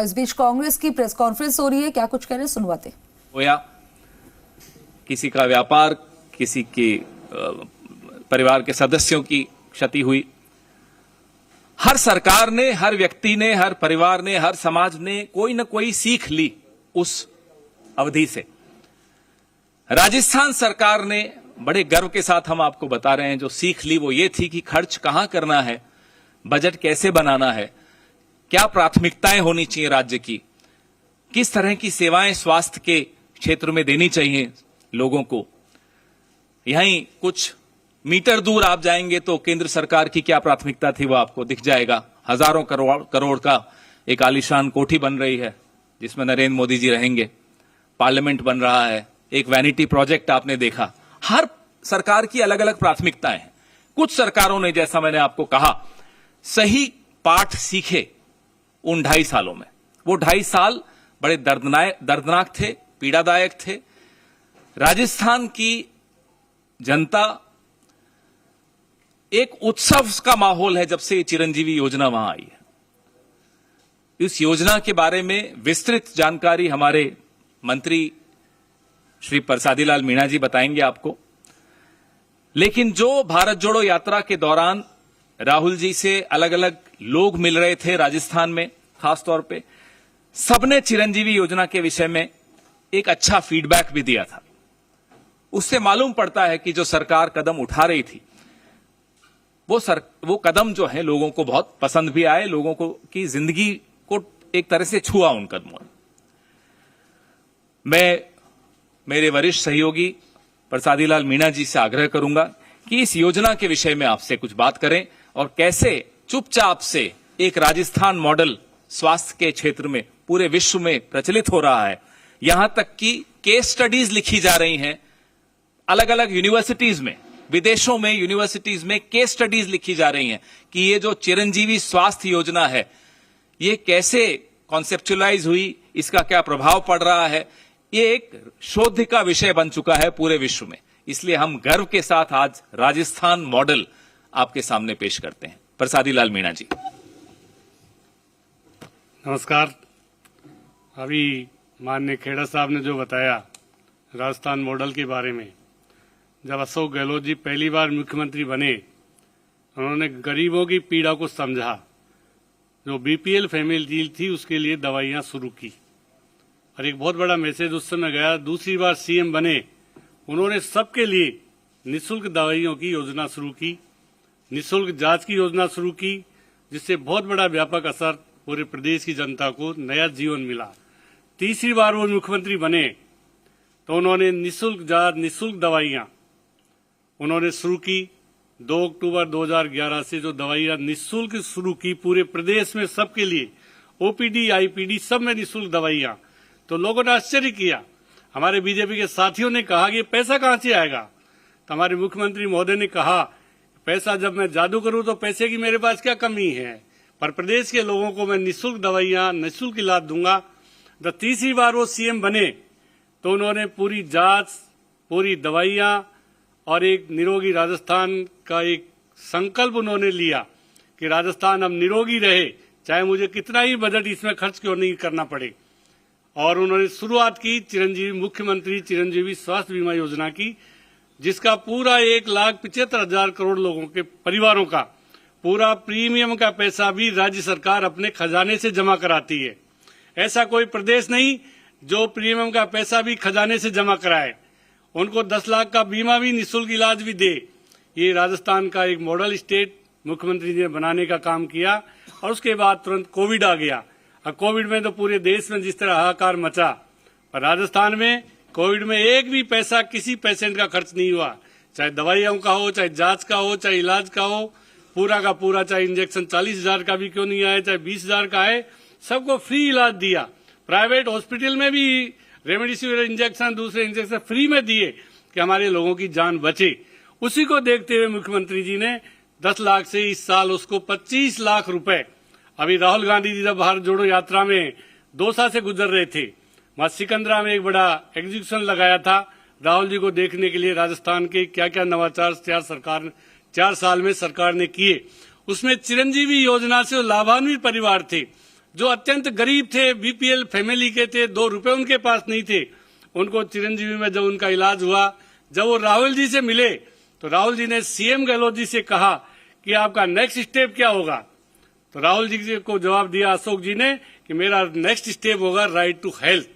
इस बीच कांग्रेस की press conference हो रही है, क्या कुछ कह रहे हैं सुनवाते। होया किसी का व्यापार, किसी के परिवार के सदस्यों की क्षति हुई, हर सरकार ने, हर व्यक्ति ने, हर परिवार ने, हर समाज ने कोई न कोई सीख ली उस अवधि से। राजस्थान सरकार ने बड़े गर्व के साथ हम आपको बता रहे हैं जो सीख ली वो ये थी कि खर्च कहां करना है, बजट कैसे बनाना है, क्या प्राथमिकताएं होनी चाहिए राज्य की, किस तरह की सेवाएं स्वास्थ्य के क्षेत्र में देनी चाहिए लोगों को। यहीं कुछ मीटर दूर आप जाएंगे तो केंद्र सरकार की क्या प्राथमिकता थी वो आपको दिख जाएगा। हजारों करोड़ का एक आलीशान कोठी बन रही है जिसमें नरेंद्र मोदी जी रहेंगे, पार्लियामेंट बन रहा है, एक वैनिटी प्रोजेक्ट आपने देखा। हर सरकार की अलग अलग प्राथमिकताएं हैं। कुछ सरकारों ने, जैसा मैंने आपको कहा, सही पाठ सीखे उन 2.5 सालों में। वो 2.5 साल बड़े दर्दनाक थे, पीड़ादायक थे। राजस्थान की जनता, एक उत्सव का माहौल है जब से चिरंजीवी योजना वहां आई है। इस योजना के बारे में विस्तृत जानकारी हमारे मंत्री श्री प्रसादीलाल मीणा जी बताएंगे आपको। लेकिन जो भारत जोड़ो यात्रा के दौरान राहुल जी से अलग अलग लोग मिल रहे थे राजस्थान में, खासतौर पे सबने चिरंजीवी योजना के विषय में एक अच्छा फीडबैक भी दिया था। उससे मालूम पड़ता है कि जो सरकार कदम उठा रही थी वो कदम जो है लोगों को बहुत पसंद भी आए, लोगों को की जिंदगी को एक तरह से छुआ उन कदमों ने। मैं मेरे वरिष्ठ सहयोगी प्रसादीलाल मीणा जी से आग्रह करूंगा कि इस योजना के विषय में आपसे कुछ बात करें और कैसे चुपचाप से एक राजस्थान मॉडल स्वास्थ्य के क्षेत्र में पूरे विश्व में प्रचलित हो रहा है। यहां तक कि केस स्टडीज लिखी जा रही हैं अलग अलग यूनिवर्सिटीज में, विदेशों में यूनिवर्सिटीज में केस स्टडीज लिखी जा रही हैं कि ये जो चिरंजीवी स्वास्थ्य योजना है ये कैसे कॉन्सेप्चुअलाइज हुई, इसका क्या प्रभाव पड़ रहा है। ये एक शोध का विषय बन चुका है पूरे विश्व में। इसलिए हम गर्व के साथ आज राजस्थान मॉडल आपके सामने पेश करते हैं। प्रसादीलाल मीणा जी। नमस्कार। अभी माननीय खेड़ा साहब ने जो बताया राजस्थान मॉडल के बारे में, जब अशोक गहलोत जी पहली बार मुख्यमंत्री बने उन्होंने गरीबों की पीड़ा को समझा। जो बीपीएल फैमिली थी उसके लिए दवाइयां शुरू की और एक बहुत बड़ा मैसेज उस समय गया। दूसरी बार सीएम बने उन्होंने सबके लिए निःशुल्क दवाइयों की योजना शुरू की, निःशुल्क जांच की योजना शुरू की, जिससे बहुत बड़ा व्यापक असर पूरे प्रदेश की जनता को नया जीवन मिला। तीसरी बार वो मुख्यमंत्री बने तो उन्होंने निःशुल्क जांच, निःशुल्क दवाइयां उन्होंने शुरू की। 2 अक्टूबर 2011 से जो दवाइयां निःशुल्क शुरू की पूरे प्रदेश में सबके लिए, ओपीडी, आईपीडी सब में निःशुल्क दवाइयां। तो लोगों ने आश्चर्य किया। हमारे बीजेपी के साथियों ने कहा कि ये पैसा कहां से आएगा। तो हमारे मुख्यमंत्री महोदय ने कहा पैसा जब मैं जादू करूं तो पैसे की मेरे पास क्या कमी है, पर प्रदेश के लोगों को मैं निःशुल्क दवाइयां, निःशुल्क इलाज दूंगा। जब तीसरी बार वो सीएम बने तो उन्होंने पूरी जांच, पूरी दवाइयां और एक निरोगी राजस्थान का एक संकल्प उन्होंने लिया कि राजस्थान अब निरोगी रहे, चाहे मुझे कितना ही बजट इसमें खर्च क्यों नहीं करना पड़े। और उन्होंने शुरुआत की मुख्यमंत्री चिरंजीवी स्वास्थ्य बीमा योजना की, जिसका पूरा 1,75,000 करोड़ लोगों के परिवारों का पूरा प्रीमियम का पैसा भी राज्य सरकार अपने खजाने से जमा कराती है। ऐसा कोई प्रदेश नहीं जो प्रीमियम का पैसा भी खजाने से जमा कराए। उनको 10 लाख का बीमा भी, निःशुल्क इलाज भी दे। ये राजस्थान का एक मॉडल स्टेट मुख्यमंत्री जी ने बनाने का काम किया। और उसके बाद तुरंत कोविड आ गया। अब कोविड में तो पूरे देश में जिस तरह हाहाकार मचा, पर राजस्थान में कोविड में एक भी पैसा किसी पेशेंट का खर्च नहीं हुआ। चाहे दवाइयों का हो, चाहे जांच का हो, चाहे इलाज का हो, पूरा का पूरा, चाहे इंजेक्शन 40,000 का भी क्यों नहीं आए, चाहे 20,000 का आए, सबको फ्री इलाज दिया। प्राइवेट हॉस्पिटल में भी रेमडेसिविर इंजेक्शन, दूसरे इंजेक्शन फ्री में दिए कि हमारे लोगों की जान बचे। उसी को देखते हुए मुख्यमंत्री जी ने 10 लाख से इस साल उसको 25 लाख रुपए, अभी राहुल गांधी जी जब भारत जोड़ो यात्रा में दौसा से गुजर रहे थे, वहां सिकंदरा में एक बड़ा एग्जीबिशन लगाया था राहुल जी को देखने के लिए, राजस्थान के क्या क्या नवाचार 4 साल में सरकार ने किए। उसमें चिरंजीवी योजना से लाभान्वित परिवार थे जो अत्यंत गरीब थे, बीपीएल फैमिली के थे, 2 रुपए उनके पास नहीं थे, उनको चिरंजीवी में जब उनका इलाज हुआ, जब वो राहुल जी से मिले तो राहुल जी ने सीएम गहलोत जी से कहा कि आपका नेक्स्ट स्टेप क्या होगा। तो राहुल जी को जवाब दिया अशोक जी ने कि मेरा नेक्स्ट स्टेप होगा राइट टू हेल्थ,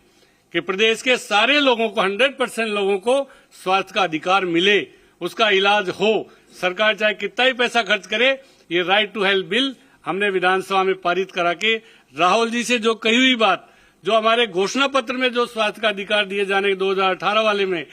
कि प्रदेश के सारे लोगों को 100% लोगों को स्वास्थ्य का अधिकार मिले, उसका इलाज हो, सरकार चाहे कितना ही पैसा खर्च करे। ये राइट टू हेल्थ बिल हमने विधानसभा में पारित करा के राहुल जी से जो कही हुई बात, जो हमारे घोषणा पत्र में जो स्वास्थ्य का अधिकार दिए जाने के 2018 वाले में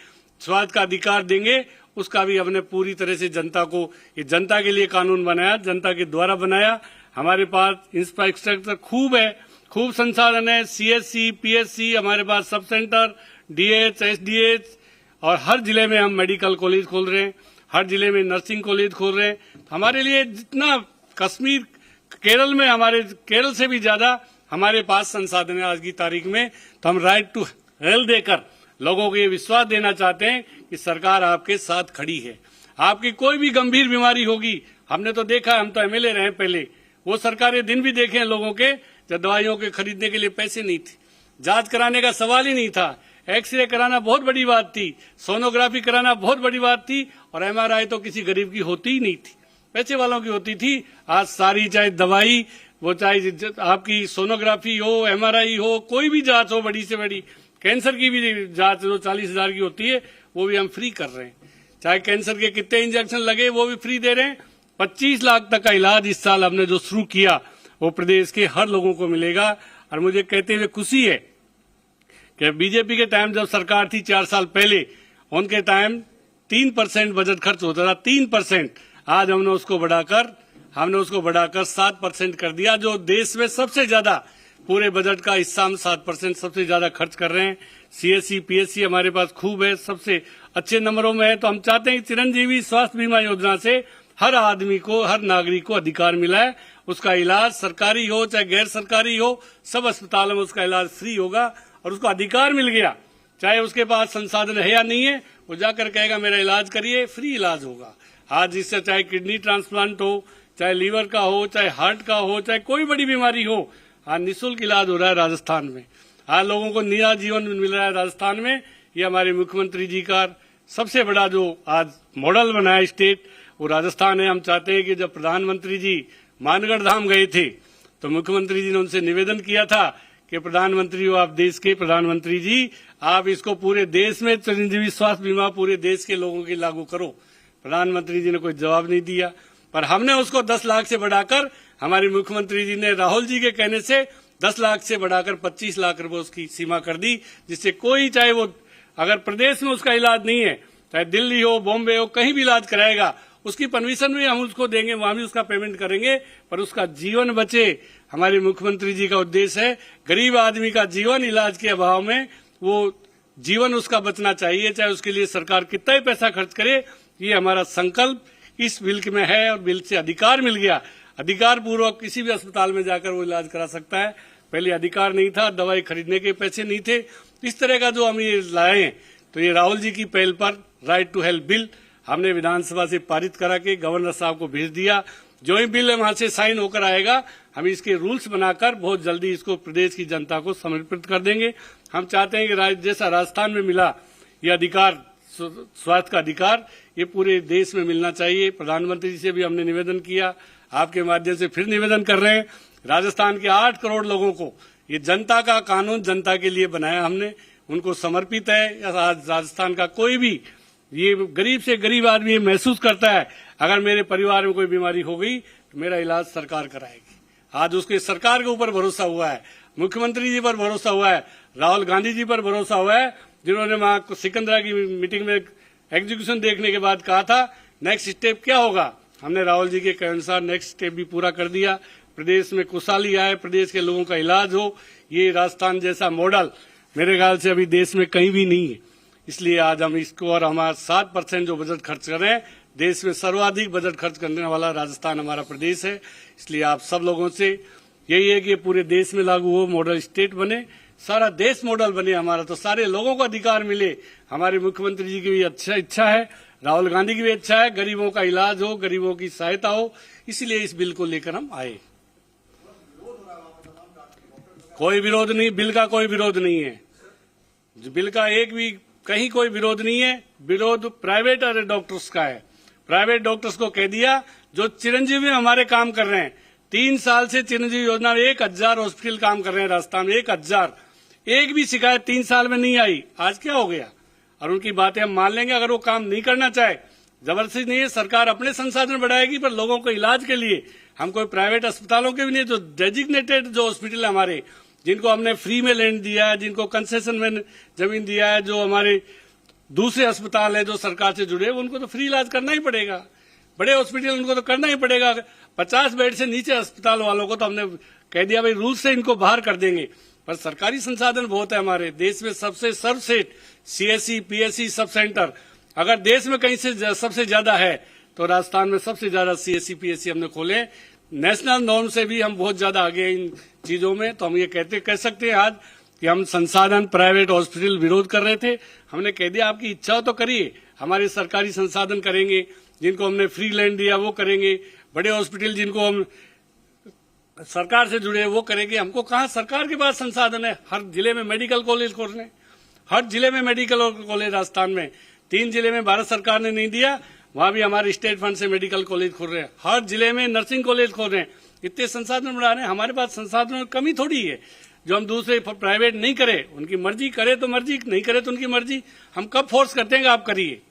स्वास्थ्य का अधिकार देंगे, उसका भी हमने पूरी तरह से जनता को, ये जनता के लिए कानून बनाया, जनता के द्वारा बनाया। हमारे पास इंफ्रास्ट्रक्चर खूब है, खूब संसाधन है, सीएससी, पीएससी, हमारे पास सब सेंटर, डीएच, एसडीएच, और हर जिले में हम मेडिकल कॉलेज खोल रहे हैं, हर जिले में नर्सिंग कॉलेज खोल रहे हैं। हमारे लिए जितना कश्मीर, केरल में, हमारे केरल से भी ज्यादा हमारे पास संसाधन है आज की तारीख में। तो हम राइट टू हेल्थ देकर लोगों को ये विश्वास देना चाहते हैं कि सरकार आपके साथ खड़ी है। आपकी कोई भी गंभीर बीमारी होगी, हमने तो देखा, हम तो एमएलए रहे पहले, वो सरकारें दिन भी देखे हैं लोगों के, जब दवाइयों के खरीदने के लिए पैसे नहीं थे, जांच कराने का सवाल ही नहीं था, एक्सरे कराना बहुत बड़ी बात थी, सोनोग्राफी कराना बहुत बड़ी बात थी, और एमआरआई तो किसी गरीब की होती ही नहीं थी, पैसे वालों की होती थी। आज सारी, चाहे दवाई, वो चाहे आपकी सोनोग्राफी हो, एमआरआई हो, कोई भी जांच हो, बड़ी से बड़ी, कैंसर की भी जांच जो 40,000 की होती है वो भी हम फ्री कर रहे हैं। चाहे कैंसर के कितने इंजेक्शन लगे वो भी फ्री दे रहे हैं। 25 लाख तक का इलाज इस साल हमने जो शुरू किया वो प्रदेश के हर लोगों को मिलेगा। और मुझे कहते हुए खुशी है कि बीजेपी के टाइम जब सरकार थी 4 साल पहले, उनके टाइम 3% बजट खर्च होता था, 3%। आज हमने उसको बढ़ाकर 7% कर दिया, जो देश में सबसे ज्यादा पूरे बजट का हिस्सा हम 7% सबसे ज्यादा खर्च कर रहे हैं। सीएससी, पीएससी हमारे पास खूब है, सबसे अच्छे नंबरों में है। तो हम चाहते हैं कि चिरंजीवी स्वास्थ्य बीमा योजना से हर आदमी को, हर नागरिक को अधिकार मिला है, उसका इलाज सरकारी हो चाहे गैर सरकारी हो, सब अस्पतालों में उसका इलाज फ्री होगा, और उसको अधिकार मिल गया, चाहे उसके पास संसाधन है या नहीं है, वो जाकर कहेगा मेरा इलाज करिए, फ्री इलाज होगा। आज इससे चाहे किडनी ट्रांसप्लांट हो, चाहे लीवर का हो, चाहे हार्ट का हो, चाहे कोई बड़ी बीमारी हो, आज निःशुल्क इलाज हो रहा है राजस्थान में। आज लोगों को नया जीवन मिल रहा है राजस्थान में। ये हमारे मुख्यमंत्री जी का सबसे बड़ा जो आज मॉडल बना है स्टेट, वो राजस्थान है। हम चाहते हैं कि जब प्रधानमंत्री जी मानगढ़ धाम गए थे तो मुख्यमंत्री जी ने उनसे निवेदन किया था कि प्रधानमंत्री हो आप, देश के प्रधानमंत्री जी, आप इसको पूरे देश में चिरंजीवी स्वास्थ्य बीमा पूरे देश के लोगों की लागू करो। प्रधानमंत्री जी ने कोई जवाब नहीं दिया, पर हमने उसको 10 लाख से बढ़ाकर, हमारे मुख्यमंत्री जी ने राहुल जी के कहने से 10 लाख से बढ़ाकर 25 लाख रुपए उसकी सीमा कर दी, जिससे कोई, चाहे वो अगर प्रदेश में उसका इलाज नहीं है, चाहे दिल्ली हो, बॉम्बे हो, कहीं भी इलाज कराएगा, उसकी परमिशन भी हम उसको देंगे, वहां भी उसका पेमेंट करेंगे, पर उसका जीवन बचे। हमारे मुख्यमंत्री जी का उद्देश्य है गरीब आदमी का जीवन, इलाज के अभाव में वो जीवन उसका बचना चाहिए, चाहे उसके लिए सरकार कितना ही पैसा खर्च करे। ये हमारा संकल्प इस बिल में है, और बिल से अधिकार मिल गया, अधिकार पूर्वक किसी भी अस्पताल में जाकर वो इलाज करा सकता है। पहले अधिकार नहीं था, दवाई खरीदने के पैसे नहीं थे। इस तरह का जो हम ये लाए हैं, तो ये राहुल जी की पहल पर राइट टू हेल्थ बिल हमने विधानसभा से पारित करा के गवर्नर साहब को भेज दिया। जो ही बिल वहां से साइन होकर आएगा, हम इसके रूल्स बनाकर बहुत जल्दी इसको प्रदेश की जनता को समर्पित कर देंगे। हम चाहते हैं कि जैसा राजस्थान में मिला ये अधिकार, स्वास्थ्य का अधिकार, ये पूरे देश में मिलना चाहिए। प्रधानमंत्री जी से भी हमने निवेदन किया, आपके माध्यम से फिर निवेदन कर रहे हैं। राजस्थान के 8 करोड़ लोगों को ये जनता का कानून जनता के लिए बनाया हमने, उनको समर्पित है। आज राजस्थान का कोई भी ये गरीब से गरीब आदमी ये महसूस करता है, अगर मेरे परिवार में कोई बीमारी हो गई तो मेरा इलाज सरकार कराएगी। आज उसके सरकार के ऊपर भरोसा हुआ है, मुख्यमंत्री जी पर भरोसा हुआ है, राहुल गांधी जी पर भरोसा हुआ है, जिन्होंने वहां सिकंदरा की मीटिंग में एग्जीक्यूशन देखने के बाद कहा था नेक्स्ट स्टेप क्या होगा। हमने राहुल जी के अनुसार नेक्स्ट स्टेप भी पूरा कर दिया। प्रदेश में खुशहाली आए, प्रदेश के लोगों का इलाज हो। ये राजस्थान जैसा मॉडल मेरे ख्याल से अभी देश में कहीं भी नहीं है, इसलिए आज हम इसको, और हमारा 7% जो बजट खर्च कर रहे हैं, देश में सर्वाधिक बजट खर्च करने वाला राजस्थान हमारा प्रदेश है। इसलिए आप सब लोगों से यही है कि पूरे देश में लागू हो, मॉडल स्टेट बने, सारा देश मॉडल बने हमारा, तो सारे लोगों को अधिकार मिले। हमारे मुख्यमंत्री जी की भी अच्छा इच्छा है, राहुल गांधी की भी इच्छा है, गरीबों का इलाज हो, गरीबों की सहायता हो, इसलिए इस बिल को लेकर हम आए। कोई विरोध नहीं, बिल का कोई विरोध नहीं है, बिल का एक भी कहीं कोई विरोध नहीं है। विरोध प्राइवेट और डॉक्टर्स का है। प्राइवेट डॉक्टर्स को कह दिया जो चिरंजीवी में हमारे काम कर रहे हैं, 3 साल से चिरंजीवी योजना में 1000 हॉस्पिटल काम कर रहे हैं राजस्थान में, 1000, एक भी शिकायत 3 साल में नहीं आई। आज क्या हो गया? और उनकी बातें हम मान लेंगे अगर वो काम नहीं करना चाहे। जबरदस्ती नहीं है, सरकार अपने संसाधन बढ़ाएगी, पर लोगों को इलाज के लिए हम कोई प्राइवेट अस्पतालों के भी नहीं, जो डेजिग्नेटेड जो हॉस्पिटल है हमारे, जिनको हमने फ्री में लैंड दिया है, जिनको कंसेशन में जमीन दिया है, जो हमारे दूसरे अस्पताल है जो सरकार से जुड़े, उनको तो फ्री इलाज करना ही पड़ेगा। बड़े हॉस्पिटल उनको तो करना ही पड़ेगा। 50 बेड से नीचे अस्पताल वालों को तो हमने कह दिया भाई रूल से इनको बाहर कर देंगे। पर सरकारी संसाधन बहुत है हमारे देश में, सबसे सर्वश्रेष्ठ सीएससी पीएससी सब सेंटर अगर देश में कहीं से सबसे ज्यादा है तो राजस्थान में सबसे ज्यादा सीएससी पीएससी हमने खोले। नेशनल नॉर्म से भी हम बहुत ज्यादा आगे हैं इन चीजों में। तो हम ये कह सकते हैं आज कि हम संसाधन प्राइवेट हॉस्पिटल विरोध कर रहे थे, हमने कह दिया आपकी इच्छा हो तो करिए, हमारे सरकारी संसाधन करेंगे, जिनको हमने फ्री लैंड दिया वो करेंगे, बड़े हॉस्पिटल जिनको हम सरकार से जुड़े वो करेंगे। हमको कहाँ सरकार के पास संसाधन है? हर जिले में मेडिकल कॉलेज खोल रहे हैं, हर जिले में मेडिकल कॉलेज राजस्थान में 3 जिले में भारत सरकार ने नहीं दिया, वहां भी हमारे स्टेट फंड से मेडिकल कॉलेज खोल रहे हैं, हर जिले में नर्सिंग कॉलेज खोल रहे हैं। इतने संसाधन बढ़ा रहे हैं, हमारे पास संसाधनों की कमी थोड़ी है जो हम दूसरे प्राइवेट नहीं करे। उनकी मर्जी करे तो मर्जी, नहीं करे तो उनकी मर्जी। हम कब फोर्स करते हैं कि आप करिए?